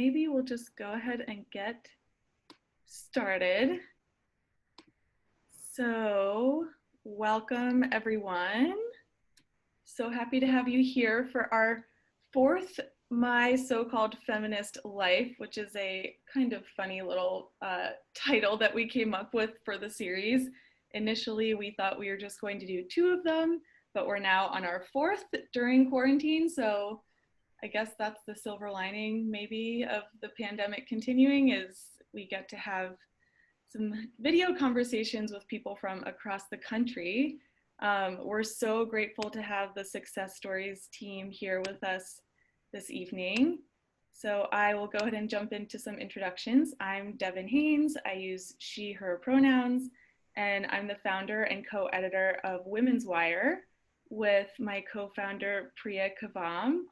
Maybe we'll just go ahead and get started. So, welcome everyone. So happy to have you here for our fourth My So-Called Feminist Life, which is a kind of funny little title that we came up with for the series. Initially, we thought we were just going to do two of them, but we're now on our fourth during quarantine. So I guess that's the silver lining maybe of the pandemic continuing, is we get to have some video conversations with people from across the country. We're so grateful to have the Success Stories team here with us this evening. So I will go ahead and jump into some introductions. I'm Devin Haynes. I use she, her pronouns, and I'm the founder and co-editor of Women's Wire with my co-founder Priya Kavam.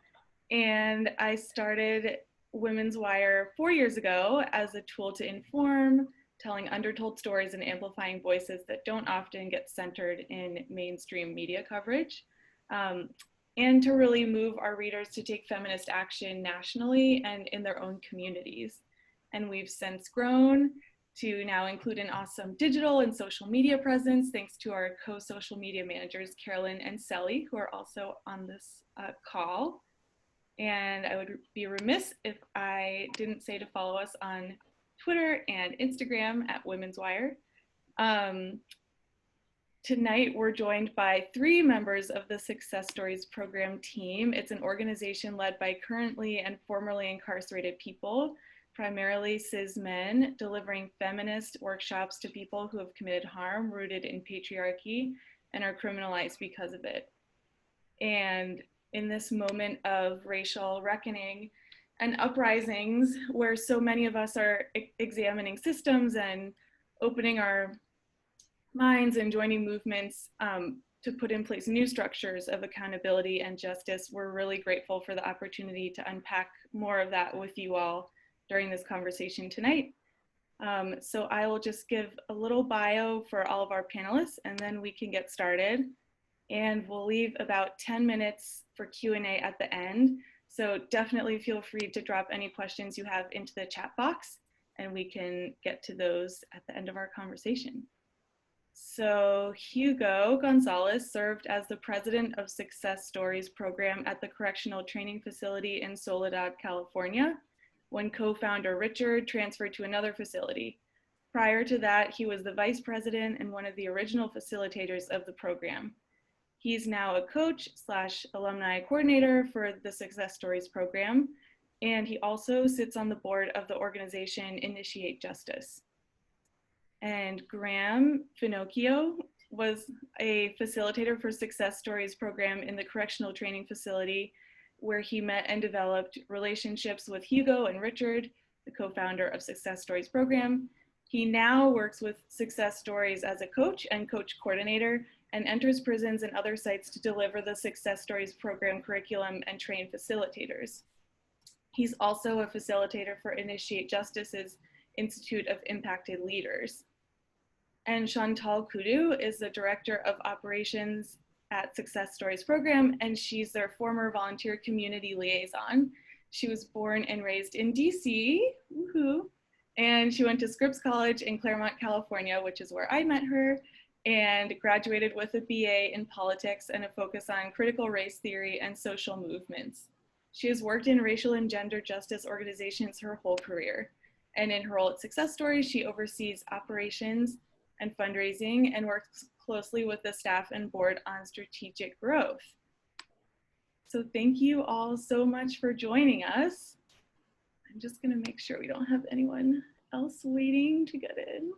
And I started Women's Wire 4 years ago as a tool to inform, telling undertold stories and amplifying voices that don't often get centered in mainstream media coverage, and to really move our readers to take feminist action nationally and in their own communities. And we've since grown to now include an awesome digital and social media presence, thanks to our co-social media managers, Carolyn and Sally, who are also on this call. And I would be remiss if I didn't say to follow us on Twitter and Instagram at Women's Wire. Tonight, we're joined by three members of the Success Stories program team. It's an organization led by currently and formerly incarcerated people, primarily cis-men, delivering feminist workshops to people who have committed harm rooted in patriarchy and are criminalized because of it. And in this moment of racial reckoning and uprisings, where so many of us are examining systems and opening our minds and joining movements to put in place new structures of accountability and justice, we're really grateful for the opportunity to unpack more of that with you all during this conversation tonight. So I will just give a little bio for all of our panelists, and then we can get started. And we'll leave about 10 minutes for Q&A at the end. So definitely feel free to drop any questions you have into the chat box, and we can get to those at the end of our conversation. So Hugo Gonzalez served as the president of Success Stories program at the Correctional Training Facility in Soledad, California, when co-founder Richard transferred to another facility. Prior to that, he was the vice president and one of the original facilitators of the program. He's now a coach / alumni coordinator for the Success Stories program, and he also sits on the board of the organization Initiate Justice. And Graham Finocchio was a facilitator for Success Stories program in the Correctional Training Facility, where he met and developed relationships with Hugo and Richard, the co-founder of Success Stories program. He now works with Success Stories as a coach and coach coordinator, and enters prisons and other sites to deliver the Success Stories program curriculum and train facilitators. He's also a facilitator for Initiate Justice's Institute of Impacted Leaders. And Chantal Kudu is the director of operations at Success Stories program, and she's their former volunteer community liaison. She was born and raised in DC, woohoo, and she went to Scripps College in Claremont, California, which is where I met her, and graduated with a BA in politics and a focus on critical race theory and social movements. She has worked in racial and gender justice organizations her whole career. And in her role at Success Stories, she oversees operations and fundraising and works closely with the staff and board on strategic growth. So thank you all so much for joining us. I'm just gonna make sure we don't have anyone else waiting to get in.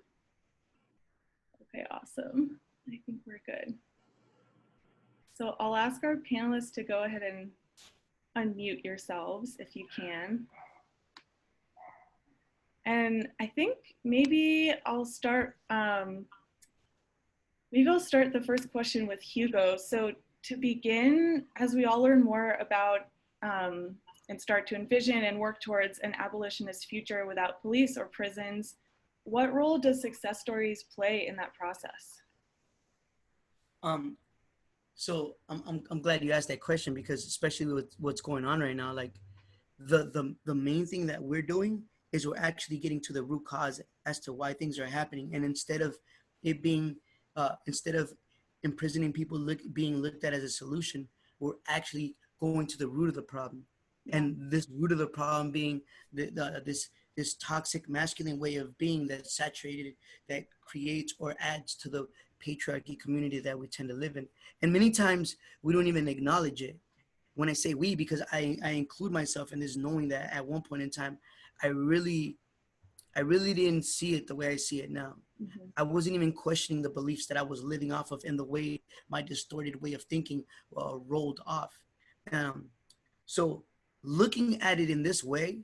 Okay, awesome. I think we're good. So I'll ask our panelists to go ahead and unmute yourselves if you can. And I think maybe I'll start the first question with Hugo. So to begin, as we all learn more about and start to envision and work towards an abolitionist future without police or prisons, what role does Success Stories play in that process? So I'm glad you asked that question, because especially with what's going on right now, like the main thing that we're doing is we're actually getting to the root cause as to why things are happening. And instead of it being instead of imprisoning people being looked at as a solution, we're actually going to the root of the problem. Yeah. And this root of the problem being this toxic masculine way of being that's saturated, that creates or adds to the patriarchy community that we tend to live in. And many times we don't even acknowledge it. When I say we, because I include myself in this, knowing that at one point in time, I really didn't see it the way I see it now. Mm-hmm. I wasn't even questioning the beliefs that I was living off of and the way my distorted way of thinking rolled off. So looking at it in this way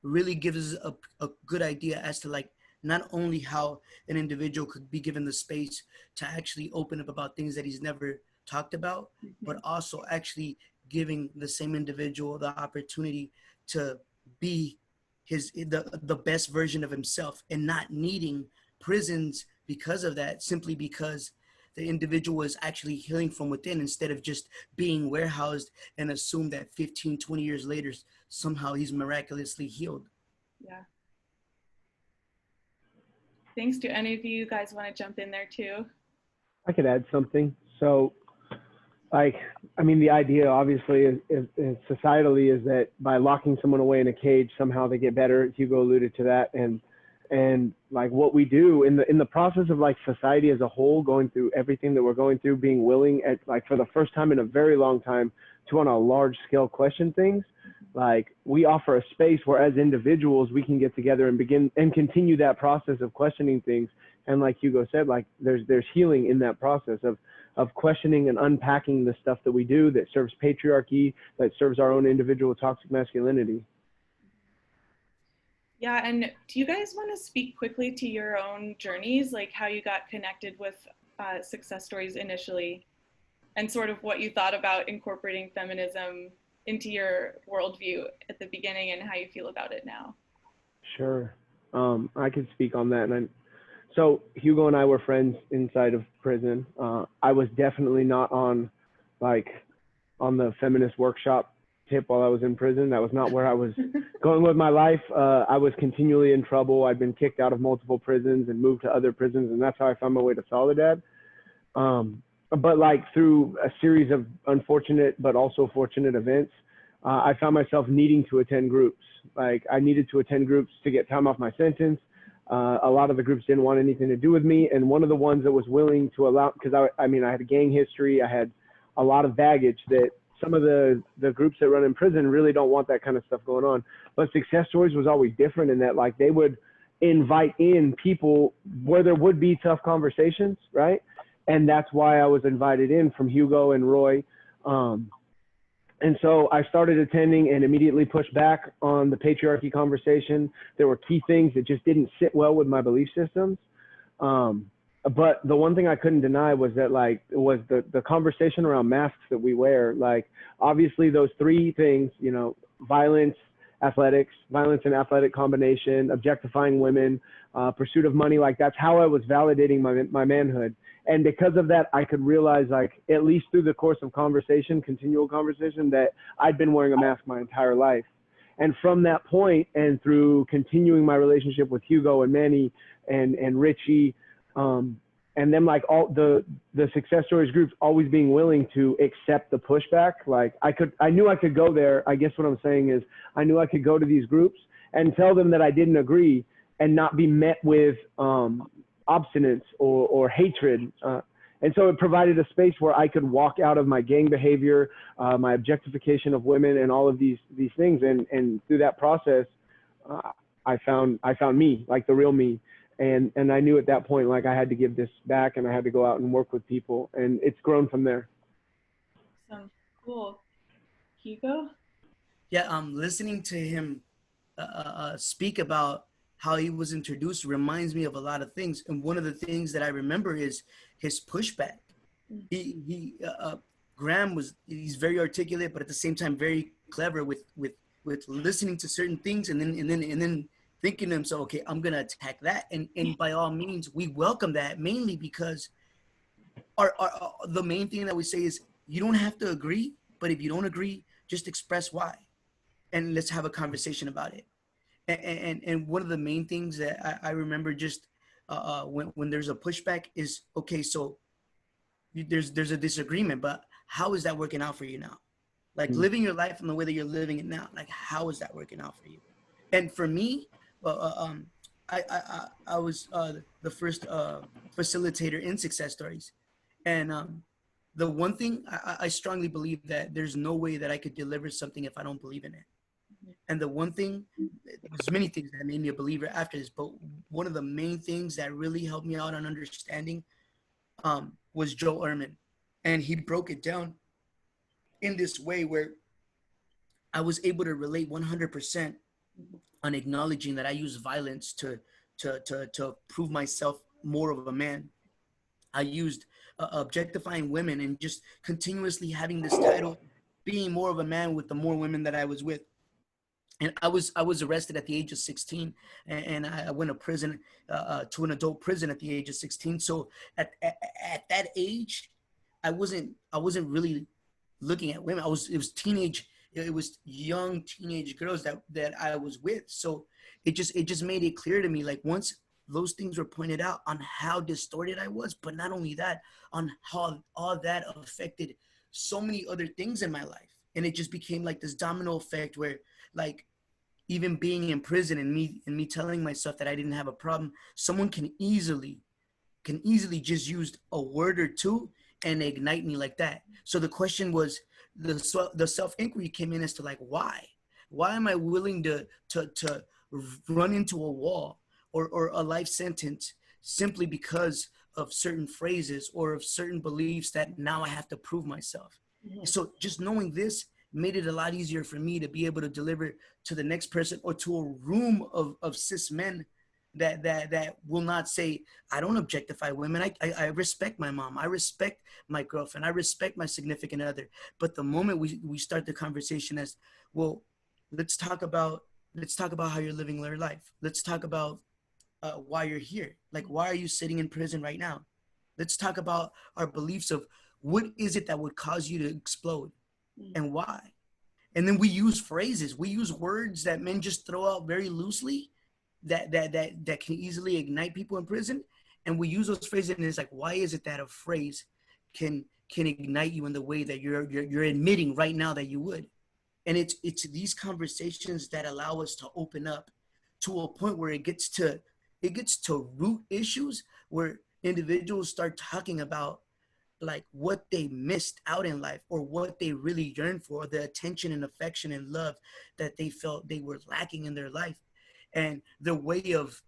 really gives us a good idea as to like not only how an individual could be given the space to actually open up about things that he's never talked about, Mm-hmm. but also actually giving the same individual the opportunity to be the best version of himself and not needing prisons because of that, simply because the individual is actually healing from within instead of just being warehoused and assume that 15, 20 years later somehow he's miraculously healed. Yeah. Thanks. Do any of you guys want to jump in there too? I could add something. So, like, I mean, the idea obviously is societally is that by locking someone away in a cage, somehow they get better. Hugo alluded to that. And like what we do in the process of like society as a whole, going through everything that we're going through, being willing at like for the first time in a very long time to on a large scale question things, like we offer a space where as individuals we can get together and begin and continue that process of questioning things. And like Hugo said, like there's healing in that process of questioning and unpacking the stuff that we do that serves patriarchy, that serves our own individual toxic masculinity. Yeah, and do you guys want to speak quickly to your own journeys, like how you got connected with Success Stories initially, and sort of what you thought about incorporating feminism into your worldview at the beginning and how you feel about it now? Sure. I could speak on that. So Hugo and I were friends inside of prison. I was definitely not on the feminist workshop tip while I was in prison. That was not where I was going with my life. I was continually in trouble. I'd been kicked out of multiple prisons and moved to other prisons, and that's how I found my way to Soledad. But like through a series of unfortunate but also fortunate events, I found myself needing to attend groups. Like I needed to attend groups to get time off my sentence. A lot of the groups didn't want anything to do with me, and one of the ones that was willing to allow, because I had a gang history, I had a lot of baggage that some of the groups that run in prison really don't want that kind of stuff going on. But Success Stories was always different in that like they would invite in people where there would be tough conversations, right? And that's why I was invited in from Hugo and Roy. And so I started attending and immediately pushed back on the patriarchy conversation. There were key things that just didn't sit well with my belief systems. But the one thing I couldn't deny was that like it was the conversation around masks that we wear. Like obviously those three things, you know, violence and athletic combination, objectifying women, pursuit of money, like that's how I was validating my manhood. And because of that, I could realize, like, at least through the course of conversation, continual conversation, that I'd been wearing a mask my entire life. And from that point, and through continuing my relationship with Hugo and Manny and Richie, and then like all the Success Stories groups always being willing to accept the pushback. Like I knew I could go there. I guess what I'm saying is I knew I could go to these groups and tell them that I didn't agree and not be met with obstinance or hatred. And so it provided a space where I could walk out of my gang behavior, my objectification of women and all of these things. And through that process, I found me, like the real me. And I knew at that point, like I had to give this back and I had to go out and work with people, and it's grown from there. Awesome. Cool. Hugo? Yeah, listening to him speak about how he was introduced reminds me of a lot of things. And one of the things that I remember is his pushback. Graham he's very articulate, but at the same time very clever with listening to certain things and then thinking to himself, okay, I'm gonna attack that. And by all means, we welcome that, mainly because our the main thing that we say is you don't have to agree, but if you don't agree, just express why. and let's have a conversation about it. And one of the main things that I remember just when there's a pushback is, okay, so there's a disagreement, but how is that working out for you now? Like living your life in the way that you're living it now, like how is that working out for you? And for me, uh, uh, um, I was the first facilitator in success stories, and the one thing I strongly believe that there's no way that I could deliver something if I don't believe in it. And the one thing, there's many things that made me a believer after this, but one of the main things that really helped me out on understanding was Joe Ehrman, and he broke it down in this way where I was able to relate 100% on acknowledging that I use violence to prove myself more of a man. I used objectifying women and just continuously having this title, being more of a man with the more women that I was with. And I was arrested at the age of 16, and I went to prison, to an adult prison at the age of 16. So at that age, I wasn't really looking at women. It was young teenage girls that I was with. So it just made it clear to me, like, once those things were pointed out on how distorted I was, but not only that, on how all that affected so many other things in my life. And it just became like this domino effect where, like, even being in prison and me telling myself that I didn't have a problem, someone can easily just use a word or two and ignite me like that. So the question was, the self inquiry came in as to, like, why am I willing to run into a wall or a life sentence simply because of certain phrases or of certain beliefs that now I have to prove myself. So just knowing this made it a lot easier for me to be able to deliver to the next person or to a room of cis men that will not say, I don't objectify women. I respect my mom. I respect my girlfriend. I respect my significant other. But the moment we start the conversation as, well, let's talk about how you're living your life. Let's talk about why you're here. Like, why are you sitting in prison right now? Let's talk about our beliefs of what is it that would cause you to explode and why. And then we use phrases. We use words that men just throw out very loosely that can easily ignite people in prison. And we use those phrases, and it's like, why is it that a phrase can ignite you in the way that you're admitting right now that you would? And it's these conversations that allow us to open up to a point where it gets to root issues where individuals start talking about, like, what they missed out in life or what they really yearn for, the attention and affection and love that they felt they were lacking in their life, and the way of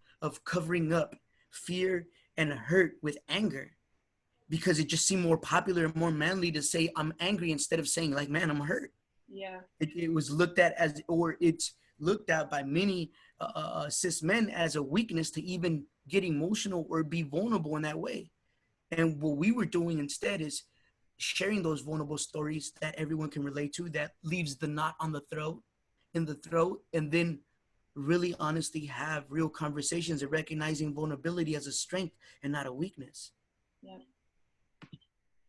covering up fear and hurt with anger, because it just seemed more popular and more manly to say I'm angry instead of saying, like, man, I'm hurt. Yeah. It was looked at as, or it's looked at by many cis men as a weakness to even get emotional or be vulnerable in that way. And what we were doing instead is sharing those vulnerable stories that everyone can relate to, that leaves the knot on the throat, and then really honestly have real conversations and recognizing vulnerability as a strength and not a weakness. Yeah.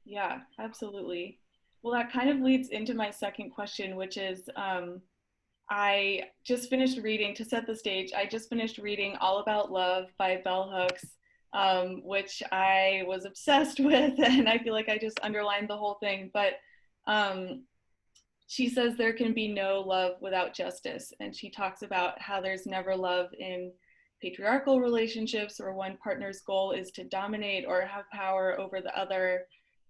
Yeah, absolutely. Well, that kind of leads into my second question, which is, I just finished reading, to set the stage, I just finished reading All About Love by Bell Hooks, which I was obsessed with, and I feel like I just underlined the whole thing. But she says there can be no love without justice. And she talks about how there's never love in patriarchal relationships where one partner's goal is to dominate or have power over the other.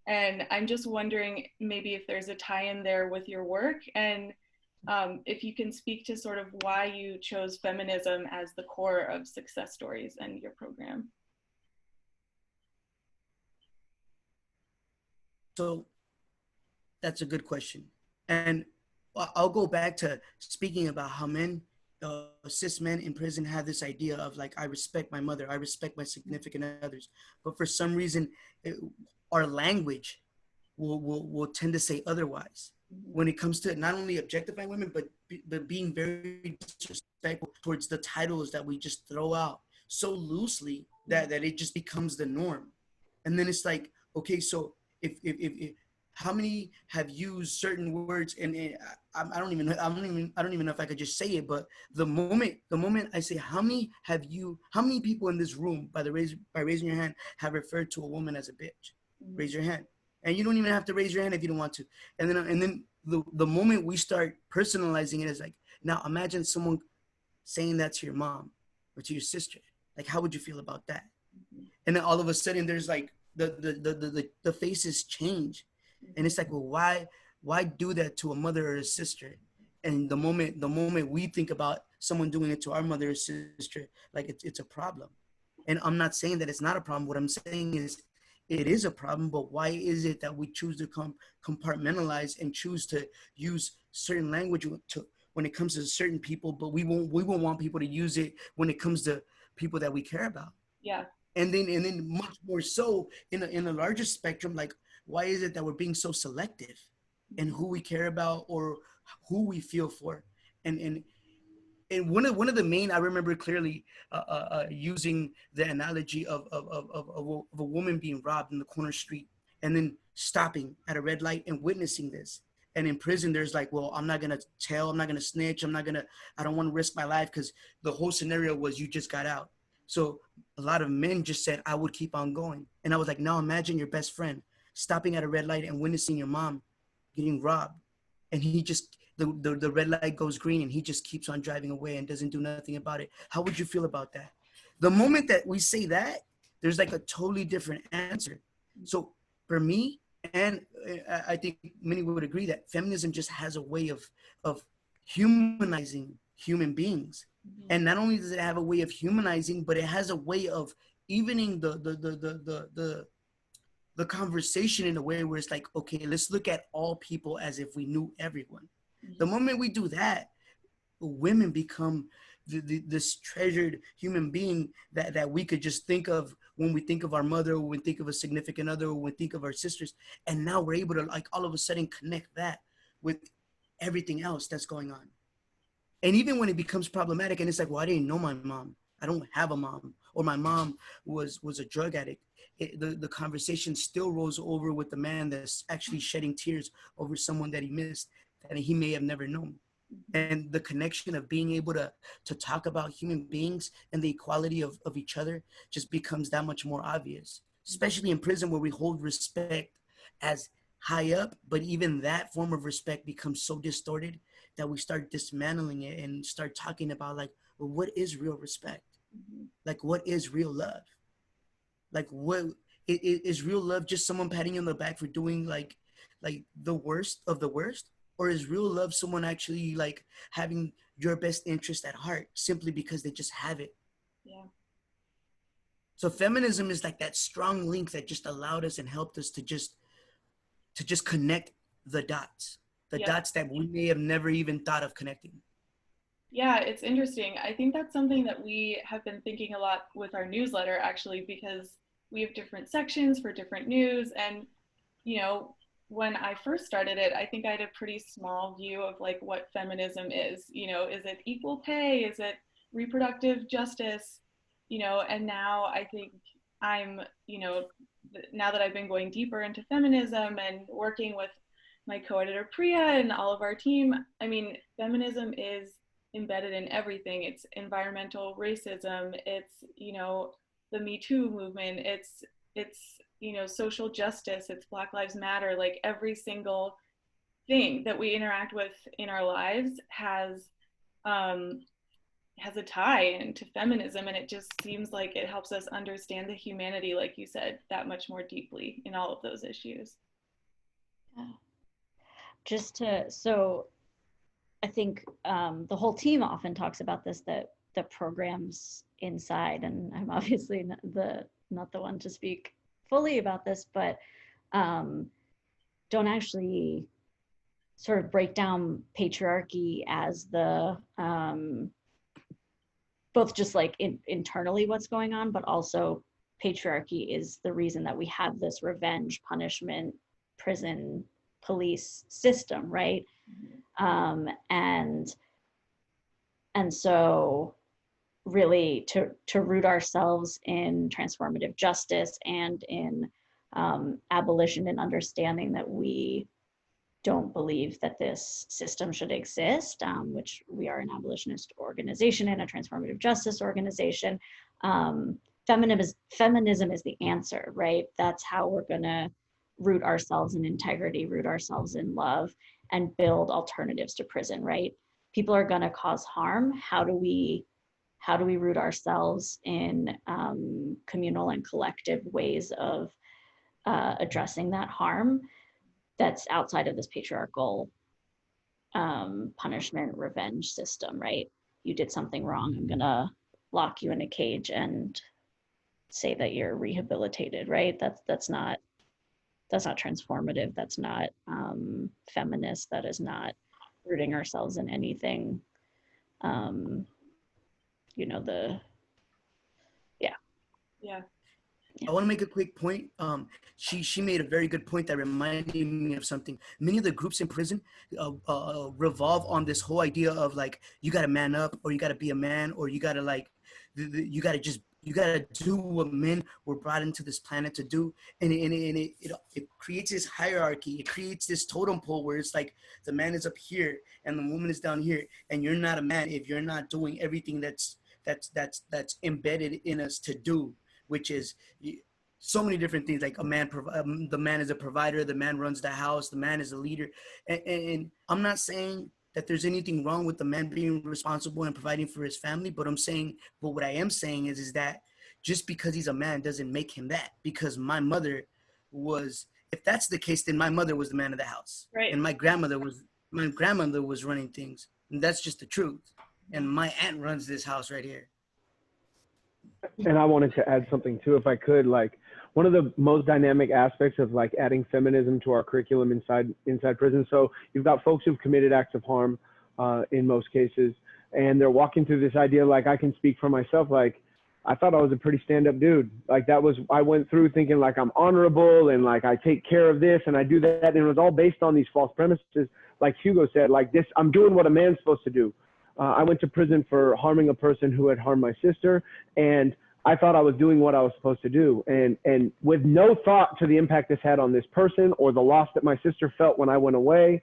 And I'm just wondering maybe if there's a tie-in there with your work, and if you can speak to sort of why you chose feminism as the core of success stories and your program. So that's a good question. And I'll go back to speaking about how cis men in prison have this idea of, like, I respect my mother, I respect my significant others. But for some reason, our language will tend to say otherwise when it comes to not only objectifying women, but being very disrespectful towards the titles that we just throw out so loosely that it just becomes the norm. And then it's like, okay, so if how many have used certain words, and I don't even know if I could just say it, but the moment I say how many people in this room by raising your hand have referred to a woman as a bitch? Raise your hand. And you don't even have to raise your hand if you don't want to. And then the moment we start personalizing it is like, now imagine someone saying that to your mom or to your sister. Like, how would you feel about that? And then all of a sudden there's like the faces change. And it's like, well, why do that to a mother or a sister? And the moment we think about someone doing it to our mother or sister, like it's a problem. And I'm not saying that it's not a problem. What I'm saying is it is a problem, but why is it that we choose to compartmentalize and choose to use certain language when it comes to certain people, but we won't want people to use it when it comes to people that we care about? Yeah. And then much more so in a larger spectrum, like, why is it that we're being so selective in who we care about or who we feel for? And one of the main, I remember clearly using the analogy of a woman being robbed in the corner street and then stopping at a red light and witnessing this. And in prison, there's like, well, I'm not gonna tell, I'm not gonna snitch, I don't want to risk my life, because the whole scenario was you just got out. So a lot of men just said, I would keep on going. And I was like, now imagine your best friend stopping at a red light and witnessing your mom getting robbed. And he just, the red light goes green and he just keeps on driving away and doesn't do nothing about it. How would you feel about that? The moment that we say that, there's like a totally different answer. So for me, and I think many would agree that feminism just has a way of humanizing human beings. And not only does it have a way of humanizing, but it has a way of evening the conversation in a way where it's like, okay, let's look at all people as if we knew everyone. The moment we do that, women become this treasured human being that we could just think of when we think of our mother, or when we think of a significant other, or when we think of our sisters. And now we're able to, like, all of a sudden connect that with everything else that's going on. And even when it becomes problematic and it's like, well, I didn't know my mom, I don't have a mom, or my mom was a drug addict, the conversation still rolls over with the man that's actually shedding tears over someone that he missed, that he may have never known. And the connection of being able to talk about human beings and the equality of each other just becomes that much more obvious, especially in prison, where we hold respect as high up, but even that form of respect becomes so distorted that we start dismantling it and start talking about, like, well, what is real respect? Like, what is real love? Like, what is real love? Just someone patting you on the back for doing like the worst of the worst? Or is real love someone actually like having your best interest at heart simply because they just have it? Yeah. So feminism is like that strong link that just allowed us and helped us to just connect the dots, dots that we may have never even thought of connecting. Yeah, it's interesting. I think that's something that we have been thinking a lot with our newsletter, actually, because we have different sections for different news. And, you know, when I first started it, I think I had a pretty small view of like what feminism is. You know, is it equal pay? Is it reproductive justice? You know, and now I think I'm, you know, now that I've been going deeper into feminism and working with my co-editor Priya and all of our team, I mean, feminism is embedded in everything. It's environmental racism, it's, you know, the Me Too movement, it's you know, social justice, it's Black Lives Matter. Like every single thing that we interact with in our lives has a tie into feminism, and it just seems like it helps us understand the humanity, like you said, that much more deeply in all of those issues. Yeah. So I think the whole team often talks about this, that the programs inside, and I'm obviously not the one to speak fully about this, but don't actually sort of break down patriarchy as the both just like internally what's going on, but also patriarchy is the reason that we have this revenge, punishment, prison, police system, right? And so really to root ourselves in transformative justice and in abolition and understanding that we don't believe that this system should exist, which we are an abolitionist organization and a transformative justice organization. Feminism is the answer, right? That's how we're gonna root ourselves in integrity, root ourselves in love, and build alternatives to prison, right? People are gonna cause harm. How do we root ourselves in communal and collective ways of addressing that harm that's outside of this patriarchal punishment revenge system, right? You did something wrong, I'm gonna lock you in a cage and say that you're rehabilitated, right? That's not transformative. That's not feminist. That is not rooting ourselves in anything. You know, Yeah. I want to make a quick point. She made a very good point that reminded me of something. Many of the groups in prison revolve on this whole idea of like, you got to man up, or you got to be a man, or you got to like, you got to do what men were brought into this planet to do. And it creates this hierarchy. It creates this totem pole where it's like the man is up here and the woman is down here, and you're not a man if you're not doing everything that's embedded in us to do, which is so many different things. Like the man is a provider, the man runs the house, the man is a leader. And I'm not saying that there's anything wrong with the man being responsible and providing for his family, but what I am saying is that just because he's a man doesn't make him that. Because my mother was, if that's the case, then my mother was the man of the house. Right. And my grandmother was running things. And that's just the truth. And my aunt runs this house right here. And I wanted to add something too, if I could. Like, one of the most dynamic aspects of like adding feminism to our curriculum inside prison. So you've got folks who've committed acts of harm in most cases, and they're walking through this idea. Like, I can speak for myself. Like, I thought I was a pretty stand-up dude. Like, I went through thinking like I'm honorable and like I take care of this and I do that. And it was all based on these false premises. Like Hugo said, like this, I'm doing what a man's supposed to do. I went to prison for harming a person who had harmed my sister, and I thought I was doing what I was supposed to do, and with no thought to the impact this had on this person or the loss that my sister felt when I went away.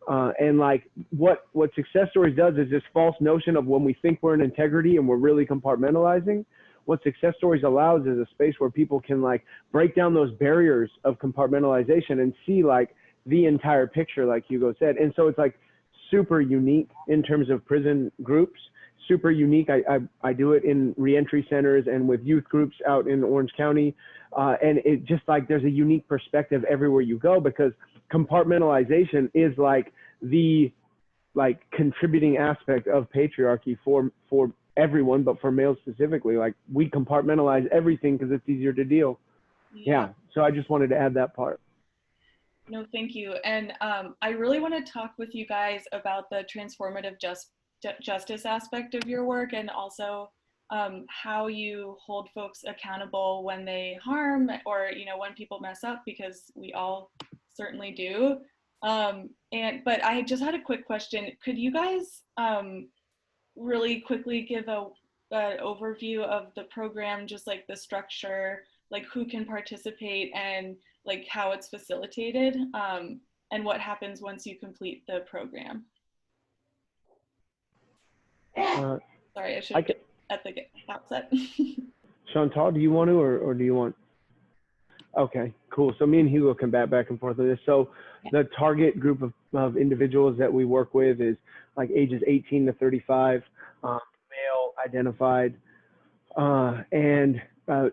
And like what Success Stories does is this false notion of when we think we're in integrity and we're really compartmentalizing. What Success Stories allows is a space where people can like break down those barriers of compartmentalization and see like the entire picture, like Hugo said. And so it's like super unique in terms of prison groups. Super unique. I do it in reentry centers and with youth groups out in Orange County. And it just like, there's a unique perspective everywhere you go, because compartmentalization is like the contributing aspect of patriarchy for everyone, but for males specifically. Like, we compartmentalize everything because it's easier to deal. Yeah. So I just wanted to add that part. No, thank you. And I really want to talk with you guys about the transformative justice aspect of your work, and also how you hold folks accountable when they harm, or when people mess up, because we all certainly do. But I just had a quick question. Could you guys really quickly give an overview of the program, just like the structure, like who can participate, and like how it's facilitated, and what happens once you complete the program? Sorry, I should have at the outset. Chantal, do you want to, or do you want? Okay, cool. So me and Hugo can back and forth on this. So the target group of individuals that we work with is like ages 18 to 35, male identified, and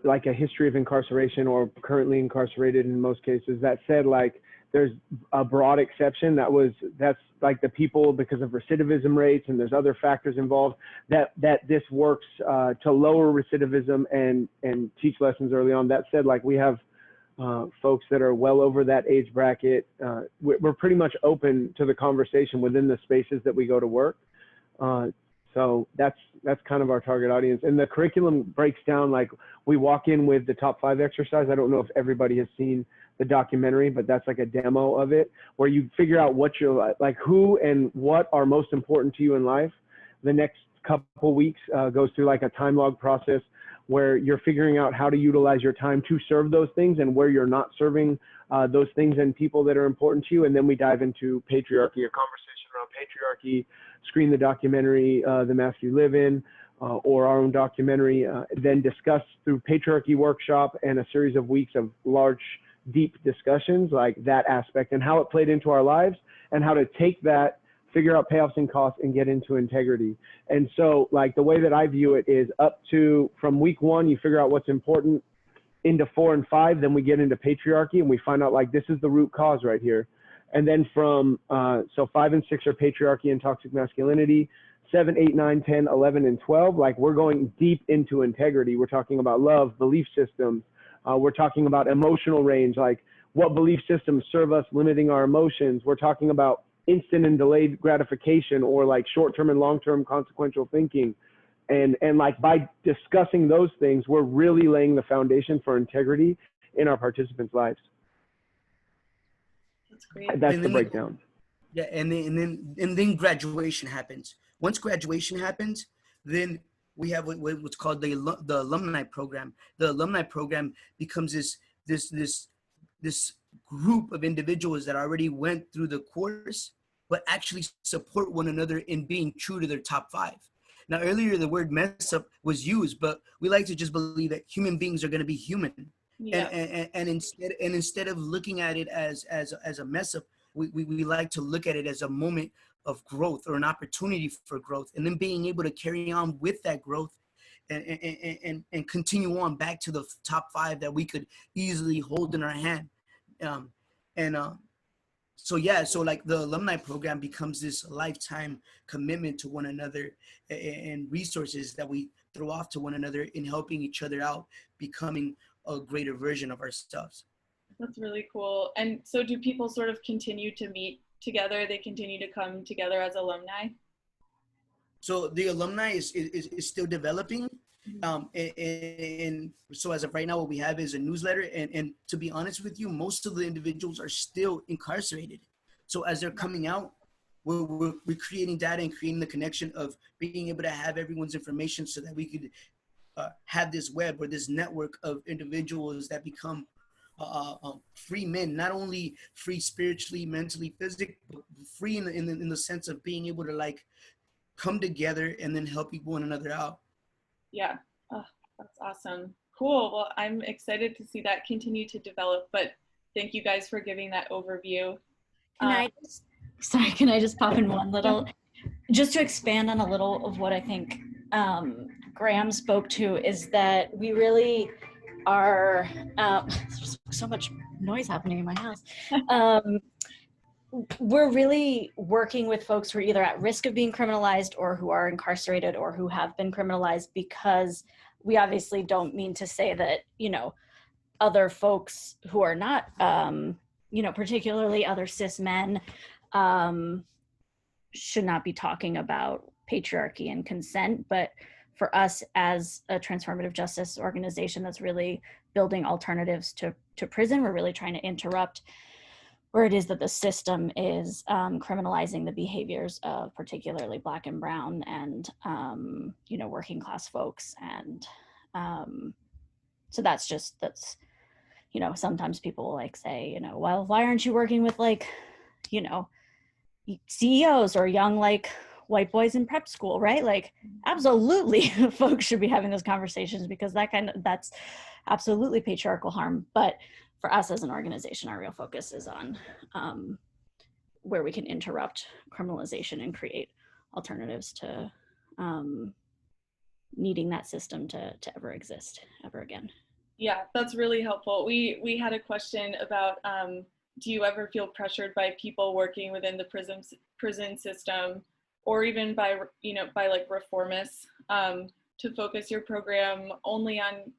like a history of incarceration or currently incarcerated in most cases. That said, like there's a broad exception that's like the people, because of recidivism rates and there's other factors involved, that this works to lower recidivism and teach lessons early on. That said, like we have folks that are well over that age bracket. We're pretty much open to the conversation within the spaces that we go to work. So that's kind of our target audience. And the curriculum breaks down, like we walk in with the top 5 exercise. I don't know if everybody has seen the documentary, but that's like a demo of it, where you figure out what you're like, who and what are most important to you in life. The next couple weeks goes through like a time log process where you're figuring out how to utilize your time to serve those things and where you're not serving those things and people that are important to you. And then we dive into patriarchy, a conversation around patriarchy, screen the documentary, The Mask You Live In, or our own documentary, then discuss through patriarchy workshop and a series of weeks of large, deep discussions, like that aspect and how it played into our lives and how to take that, figure out payoffs and costs and get into integrity. And so like the way that I view it is up to, from week 1, you figure out what's important, into 4 and 5, then we get into patriarchy and we find out like this is the root cause right here. And then from, so 5 and 6 are patriarchy and toxic masculinity. 7, 8, 9, 10, 11, and 12, like we're going deep into integrity. We're talking about love, belief systems. We're talking about emotional range, like what belief systems serve us limiting our emotions. We're talking about instant and delayed gratification, or like short-term and long-term consequential thinking. And like by discussing those things, we're really laying the foundation for integrity in our participants' lives. That's great. That's the breakdown. Yeah, and then graduation happens. Once graduation happens, then we have what's called the alumni program. The alumni program becomes this group of individuals that already went through the course, but actually support one another in being true to their top 5. Now, earlier the word mess up was used, but we like to just believe that human beings are going to be human. Yeah. And instead of looking at it as a mess up, we like to look at it as a moment of growth or an opportunity for growth, and then being able to carry on with that growth and continue on back to the top 5 that we could easily hold in our hand. So like the alumni program becomes this lifetime commitment to one another and resources that we throw off to one another in helping each other out, becoming a greater version of ourselves. That's really cool. And so do people sort of continue to meet together? They continue to come together as alumni? So the alumni is still developing. And so as of right now, what we have is a newsletter. And to be honest with you, most of the individuals are still incarcerated. So as they're coming out, we're creating data and creating the connection of being able to have everyone's information so that we could have this web or this network of individuals that become free men, not only free spiritually, mentally, physically, but free in the sense of being able to like come together and then help one another out. Yeah, oh, that's awesome. Cool. Well, I'm excited to see that continue to develop, but thank you guys for giving that overview. Can I just pop in one little, just to expand on a little of what I think Graham spoke to, is that we really are, there's so much noise happening in my house. We're really working with folks who are either at risk of being criminalized or who are incarcerated or who have been criminalized, because we obviously don't mean to say that, you know, other folks who are not, you know, particularly other cis men, should not be talking about patriarchy and consent. But for us as a transformative justice organization that's really building alternatives to prison, we're really trying to interrupt where it is that the system is criminalizing the behaviors of particularly Black and Brown and, you know, working class folks. And so that's, you know, sometimes people will like say, you know, well, why aren't you working with like, you know, CEOs or young like white boys in prep school, right? Like, absolutely, folks should be having those conversations, because that's absolutely patriarchal harm. But for us as an organization, our real focus is on where we can interrupt criminalization and create alternatives to needing that system to ever exist ever again. Yeah, that's really helpful. We had a question about, do you ever feel pressured by people working within the prison system, or even by, you know, by like reformists, to focus your program only on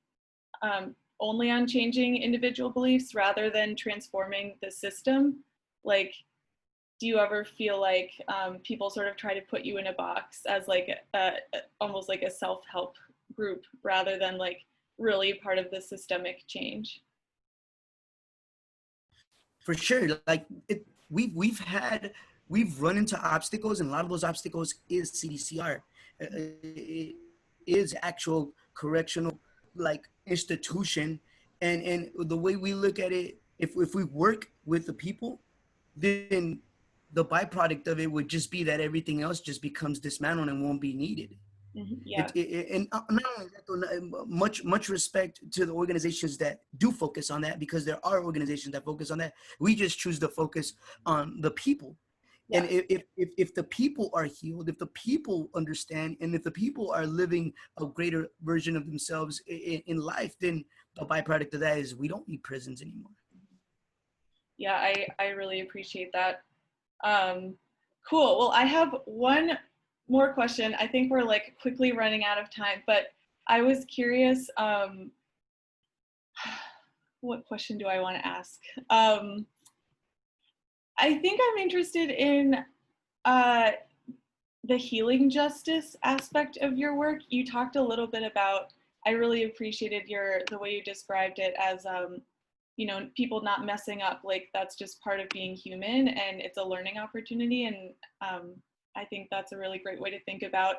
changing individual beliefs rather than transforming the system? Like, do you ever feel like people sort of try to put you in a box as like almost like a self-help group rather than like really part of the systemic change? For sure. Like we've run into obstacles, and a lot of those obstacles is CDCR. It is actual correctional like institution, and the way we look at it, if we work with the people, then the byproduct of it would just be that everything else just becomes dismantled and won't be needed. Yeah. And not only that, though, much respect to the organizations that do focus on that, because there are organizations that focus on that. We just choose to focus on the people. Yeah. And if the people are healed, if the people understand, and if the people are living a greater version of themselves in life, then the byproduct of that is we don't need prisons anymore. Yeah, I really appreciate that. Cool. Well, I have one more question. I think we're like quickly running out of time, but I was curious, what question do I want to ask? I think I'm interested in the healing justice aspect of your work. You talked a little bit about, I really appreciated the way you described it as, you know, people not messing up, like that's just part of being human and it's a learning opportunity. And I think that's a really great way to think about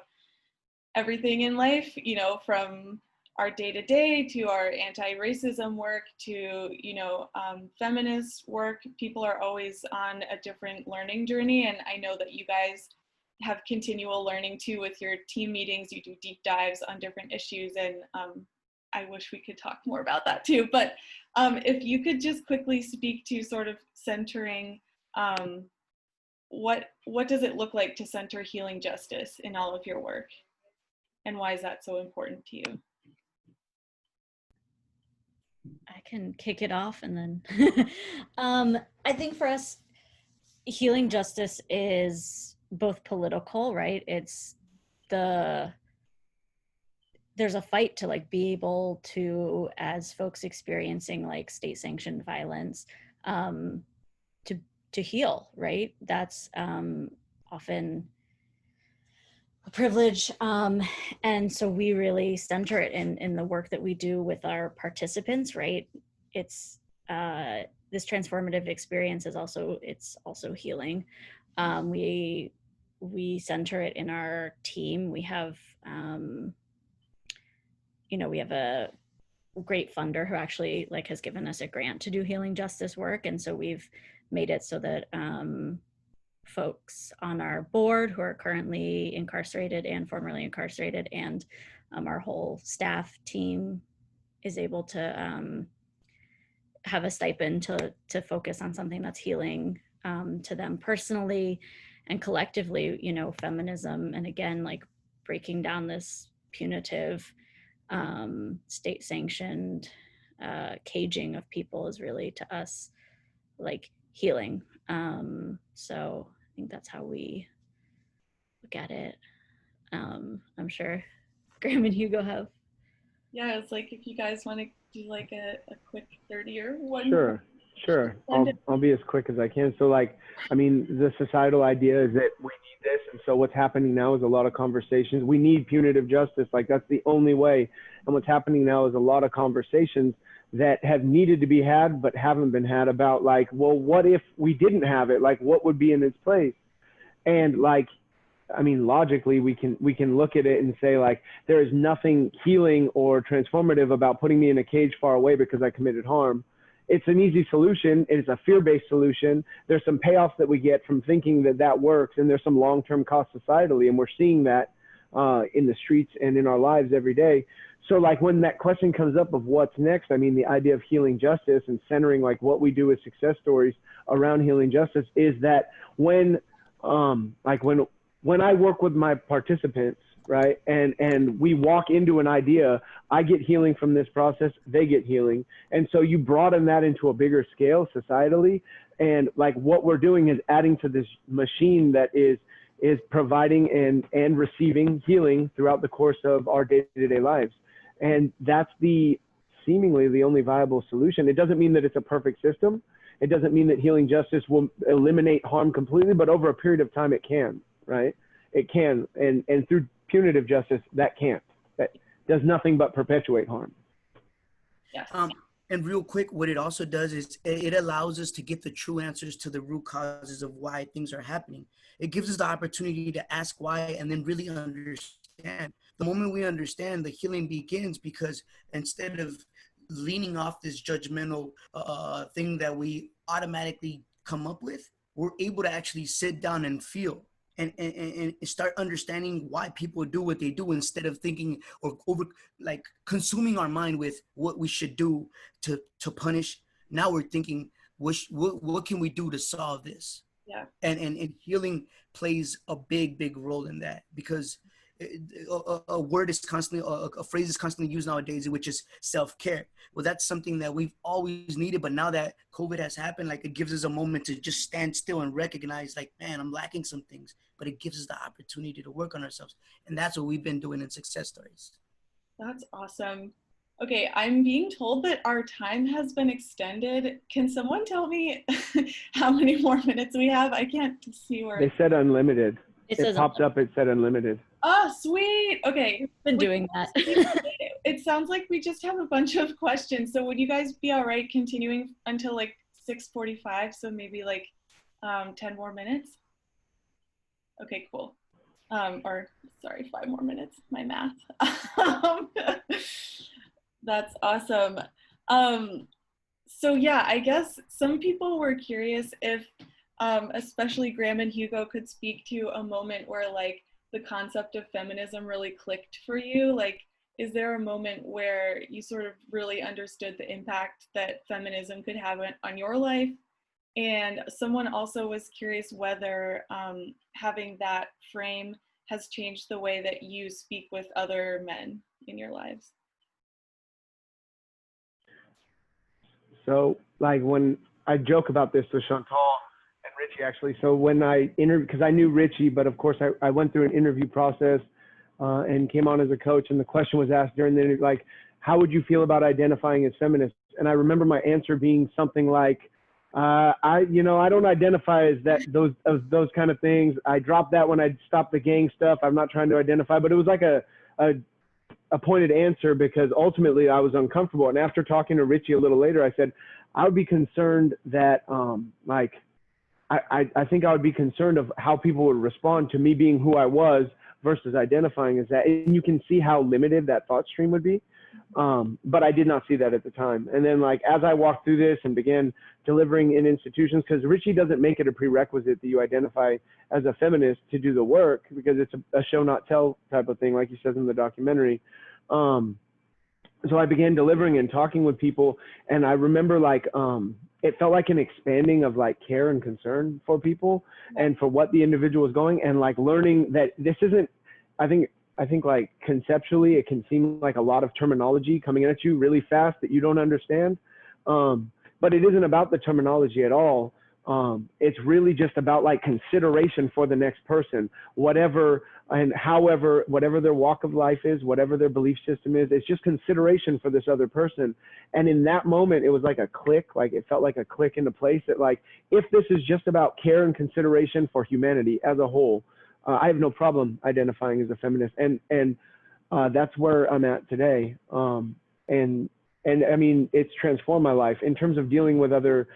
everything in life, you know, from our day-to-day to our anti-racism work to, you know, feminist work. People are always on a different learning journey. And I know that you guys have continual learning too with your team meetings. You do deep dives on different issues, and I wish we could talk more about that too. But if you could just quickly speak to sort of centering, what does it look like to center healing justice in all of your work? And why is that so important to you? I can kick it off and then I think for us, healing justice is both political, right? There's a fight to like be able to, as folks experiencing like state sanctioned violence, to heal, right? That's often a privilege. And so we really center it in the work that we do with our participants, right? It's this transformative experience it's also healing. We center it in our team. We have, we have a great funder who actually like has given us a grant to do healing justice work. And so we've made it so that folks on our board who are currently incarcerated and formerly incarcerated, and our whole staff team is able to have a stipend to focus on something that's healing to them personally and collectively. You know, feminism, and again, like breaking down this punitive state sanctioned caging of people is really to us like healing. So I think that's how we look at it. I'm sure Graham and Hugo have. Yeah, it's like if you guys want to do like a quick 30 or one. Sure. I'll be as quick as I can. So like, I mean, the societal idea is that we need this. And so what's happening now is a lot of conversations. We need punitive justice. Like that's the only way. And what's happening now is a lot of conversations that have needed to be had, but haven't been had about like, well, what if we didn't have it? Like what would be in its place? And like, I mean, logically, we can look at it and say like, there is nothing healing or transformative about putting me in a cage far away because I committed harm. It's an easy solution. It's a fear-based solution. There's some payoffs that we get from thinking that works, and there's some long-term costs societally, and we're seeing that in the streets and in our lives every day. So like when that question comes up of what's next, I mean, the idea of healing justice and centering like what we do as success stories around healing justice is that when I work with my participants, right, and we walk into an idea, I get healing from this process, they get healing. And so you broaden that into a bigger scale societally. And like what we're doing is adding to this machine that is providing and receiving healing throughout the course of our day-to-day lives. And that's seemingly the only viable solution. It doesn't mean that it's a perfect system. It doesn't mean that healing justice will eliminate harm completely, but over a period of time it can, right? It can, and through punitive justice, that can't. That does nothing but perpetuate harm. Yes. And real quick, what it also does is it allows us to get the true answers to the root causes of why things are happening. It gives us the opportunity to ask why and then really understand the moment we understand, the healing begins, because instead of leaning off this judgmental thing that we automatically come up with, we're able to actually sit down and feel and start understanding why people do what they do, instead of thinking or over like consuming our mind with what we should do to punish. Now we're thinking, what can we do to solve this? Yeah. And healing plays a big role in that, because a word is constantly, a phrase is constantly used nowadays, which is self-care. Well, that's something that we've always needed, but now that COVID has happened, like, it gives us a moment to just stand still and recognize, like, man, I'm lacking some things, but it gives us the opportunity to work on ourselves. And that's what we've been doing in Success Stories. That's awesome. Okay, I'm being told that our time has been extended. Can someone tell me how many more minutes we have? I can't see where. They said unlimited. It It says popped up, it said unlimited. Oh, sweet. Okay. been doing that. It sounds like we just have a bunch of questions. So would you guys be all right continuing until like 6:45? So maybe like 10 more minutes? Okay, cool. Or sorry, 5 more minutes, my math. That's awesome. So yeah, I guess some people were curious if, especially Graham and Hugo, could speak to a moment where like the concept of feminism really clicked for you. Like, is there a moment where you sort of really understood the impact that feminism could have on your life? And someone also was curious whether having that frame has changed the way that you speak with other men in your lives. So, like, when I joke about this with Chantal and Richie, actually, so when I interviewed, because I knew Richie, but of course I went through an interview process and came on as a coach, and the question was asked during the interview, like, how would you feel about identifying as feminist? And I remember my answer being something like, I don't identify as those kind of things. I dropped that when I stopped the gang stuff. I'm not trying to identify, but it was like a pointed answer, because ultimately I was uncomfortable. And after talking to Richie a little later, I said, I would be concerned that, I think I would be concerned of how people would respond to me being who I was versus identifying as that. And you can see how limited that thought stream would be. But I did not see that at the time. And then, like, as I walked through this and began delivering in institutions, because Richie doesn't make it a prerequisite that you identify as a feminist to do the work, because it's a show not tell type of thing, like he says in the documentary. So I began delivering and talking with people, and I remember, like, it felt like an expanding of, like, care and concern for people and for what the individual was going, and, like, learning that this isn't, I think like conceptually it can seem like a lot of terminology coming at you really fast that you don't understand. But it isn't about the terminology at all. It's really just about, like, consideration for the next person, whatever and however, whatever their walk of life is, whatever their belief system is, it's just consideration for this other person. And in that moment, it was like a click, like it felt like a click into place that, like, if this is just about care and consideration for humanity as a whole, I have no problem identifying as a feminist, and that's where I'm at today. And I mean, it's transformed my life in terms of dealing with other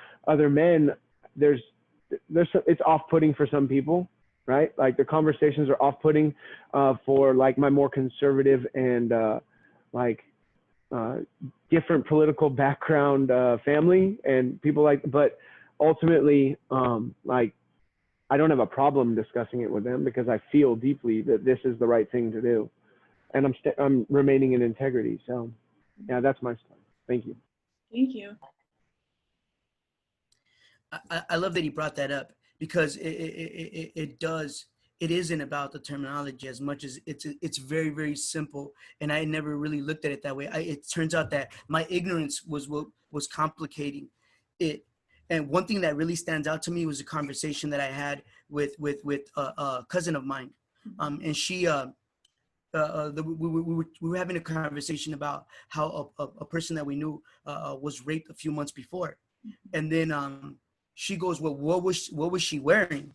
men. It's off-putting for some people, right? Like, the conversations are off-putting for, like, my more conservative and different political background family and people, like. But ultimately, like, I don't have a problem discussing it with them, because I feel deeply that this is the right thing to do, and I'm remaining in integrity. So, yeah, that's my story. Thank you. Thank you. I love that he brought that up, because it isn't about the terminology as much as it's very, very simple. And I never really looked at it that way. It turns out that my ignorance was what was complicating it. And one thing that really stands out to me was a conversation that I had with a cousin of mine. And she, we were having a conversation about how a person that we knew was raped a few months before. And then she goes, well, what was she wearing?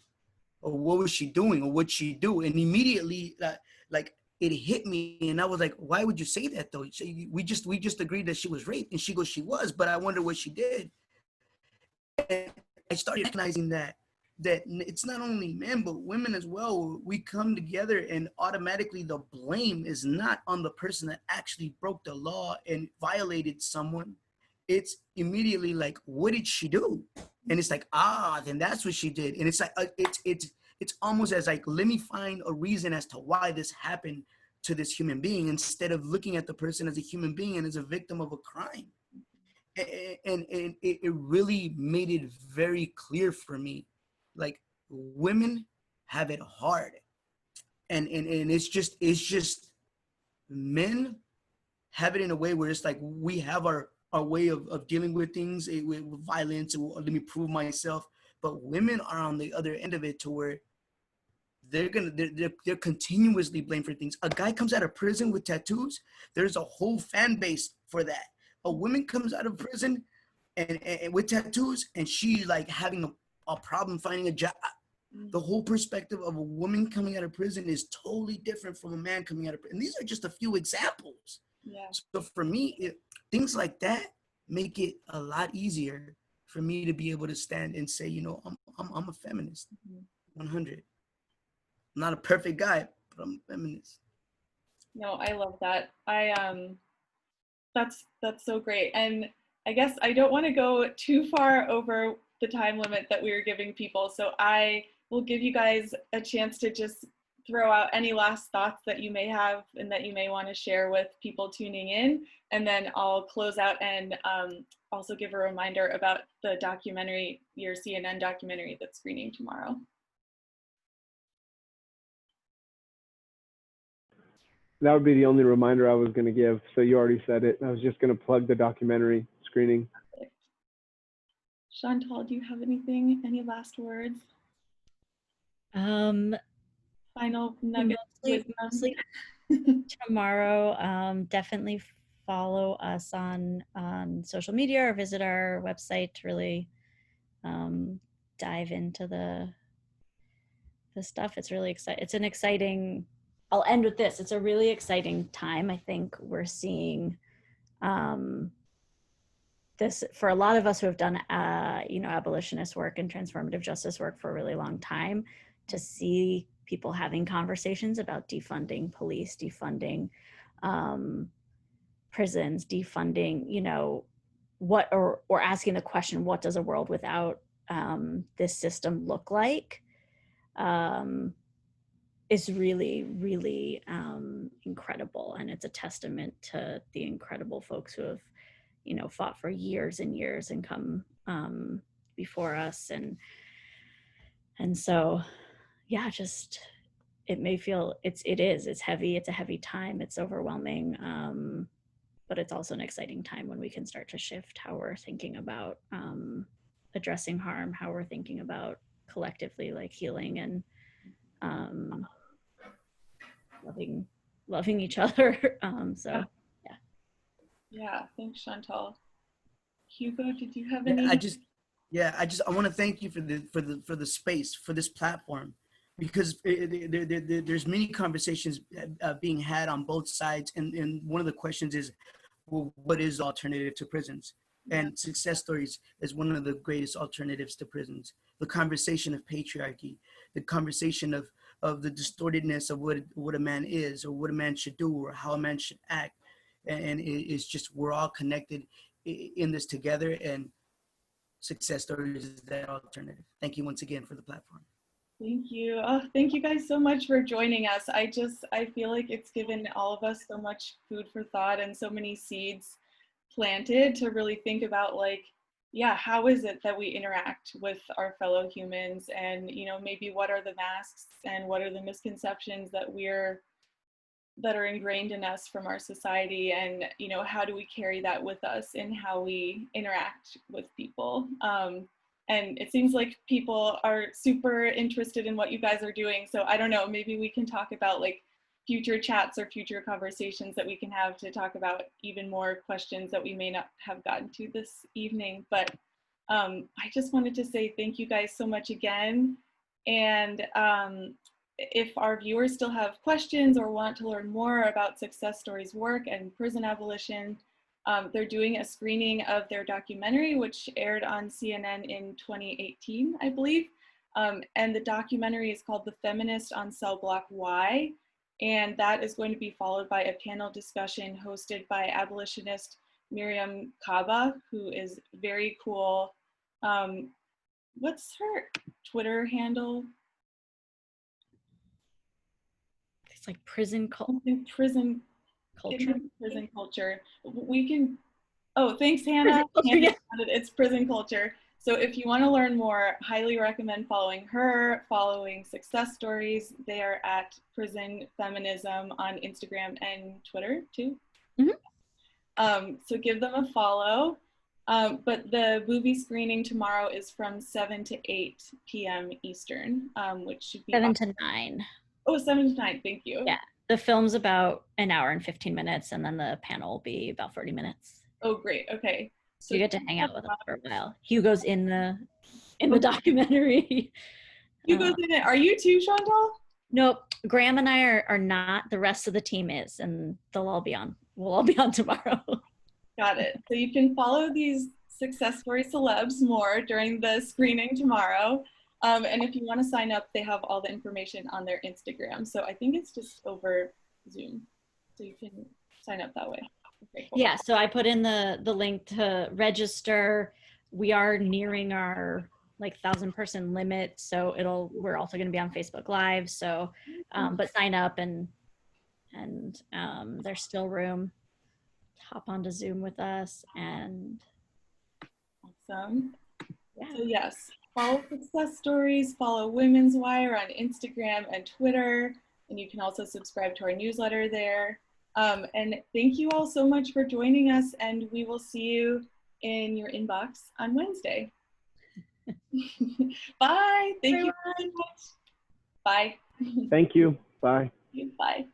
Or what was she doing? Or what'd she do? And immediately, like, it hit me. And I was like, why would you say that, though? We just agreed that she was raped. And she goes, she was, but I wonder what she did. And I started recognizing that that it's not only men, but women as well. We come together and automatically the blame is not on the person that actually broke the law and violated someone. It's immediately like, what did she do? And it's like, then that's what she did. And it's like, it's almost as like, let me find a reason as to why this happened to this human being, instead of looking at the person as a human being and as a victim of a crime. And it really made it very clear for me, like, women have it hard, and it's just men have it in a way where it's like, we have our way of dealing with things, with violence, and let me prove myself. But women are on the other end of it, to where they're continuously blamed for things. A guy comes out of prison with tattoos, there's a whole fan base for that. A woman comes out of prison and with tattoos, and she's like having a problem finding a job. The whole perspective of a woman coming out of prison is totally different from a man coming out of prison. And these are just a few examples. Yeah. So for me, things like that make it a lot easier for me to be able to stand and say, I'm a feminist, 100. I'm not a perfect guy, but I'm a feminist. No, I love that. That's so great. And I guess I don't want to go too far over the time limit that we were giving people. So I will give you guys a chance to just throw out any last thoughts that you may have and that you may want to share with people tuning in. And then I'll close out and also give a reminder about the documentary, your CNN documentary that's screening tomorrow. That would be the only reminder I was going to give. So you already said it. I was just going to plug the documentary screening. Chantal, do you have anything? Any last words? Final nuggets. Mostly tomorrow. Definitely follow us on social media or visit our website to really dive into the stuff. It's really exciting. It's an exciting. I'll end with this. It's a really exciting time. I think we're seeing this for a lot of us who have done, abolitionist work and transformative justice work for a really long time, to see people having conversations about defunding police, defunding prisons, defunding, or asking the question, what does a world without this system look like? Is really, really incredible. And it's a testament to the incredible folks who have, fought for years and years and come before us. And so, yeah, just, it may feel, it's heavy. It's a heavy time. It's overwhelming. But it's also an exciting time when we can start to shift how we're thinking about addressing harm, how we're thinking about collectively like healing and loving each other. Yeah, thanks, Chantal. Hugo, did you have Yeah, any? I want to thank you for the space, for this platform, because there's many conversations being had on both sides, and one of the questions is, well, what is the alternative to prisons? And success stories is one of the greatest alternatives to prisons. The conversation of patriarchy, the conversation of the distortedness of what a man is, or what a man should do, or how a man should act. And it's just, we're all connected in this together, and success stories is that alternative. Thank you once again for the platform. Thank you. Oh, thank you guys so much for joining us. I feel like it's given all of us so much food for thought and so many seeds planted to really think about, like, how is it that we interact with our fellow humans, and maybe what are the masks and what are the misconceptions that are ingrained in us from our society, and how do we carry that with us in how we interact with people. And it seems like people are super interested in what you guys are doing, so I don't know, maybe we can talk about like future chats or future conversations that we can have to talk about even more questions that we may not have gotten to this evening. But I just wanted to say thank you guys so much again. And if our viewers still have questions or want to learn more about Success Stories' work and prison abolition, they're doing a screening of their documentary, which aired on CNN in 2018, I believe. And the documentary is called The Feminist on Cell Block Y. And that is going to be followed by a panel discussion hosted by abolitionist Miriam Kaba, who is very cool. What's her Twitter handle? It's like prison culture. Prison culture. We can, oh, thanks, Hannah. Yeah. It's prison culture. So if you want to learn more, highly recommend following her, following Success Stories. They are at Prison Feminism on Instagram and Twitter too. So give them a follow. But the movie screening tomorrow is from 7 to 8 p.m. Eastern, which should be 7 to 9. Oh, 7 to 9, thank you. Yeah, the film's about an hour and 15 minutes, and then the panel will be about 30 minutes. Oh, great, okay. So you get to hang out with us for a while. Hugo's in the documentary. Hugo's in it. Are you too, Chantal? Nope. Graham and I are not. The rest of the team is, and they'll all be on. We'll all be on tomorrow. Got it. So you can follow these success story celebs more during the screening tomorrow. And if you want to sign up, they have all the information on their Instagram. So I think it's just over Zoom. So you can sign up that way. Okay, cool. Yeah, so I put in the link to register. We are nearing our 1,000-person limit, so we're also going to be on Facebook Live. So, but sign up and there's still room. Hop onto Zoom with us and. Awesome. Yeah. So yes, follow Success Stories, follow Women's Wire on Instagram and Twitter, and you can also subscribe to our newsletter there. And thank you all so much for joining us, and we will see you in your inbox on Wednesday. Bye. Thank you very much. Bye. Thank you. Bye. Bye.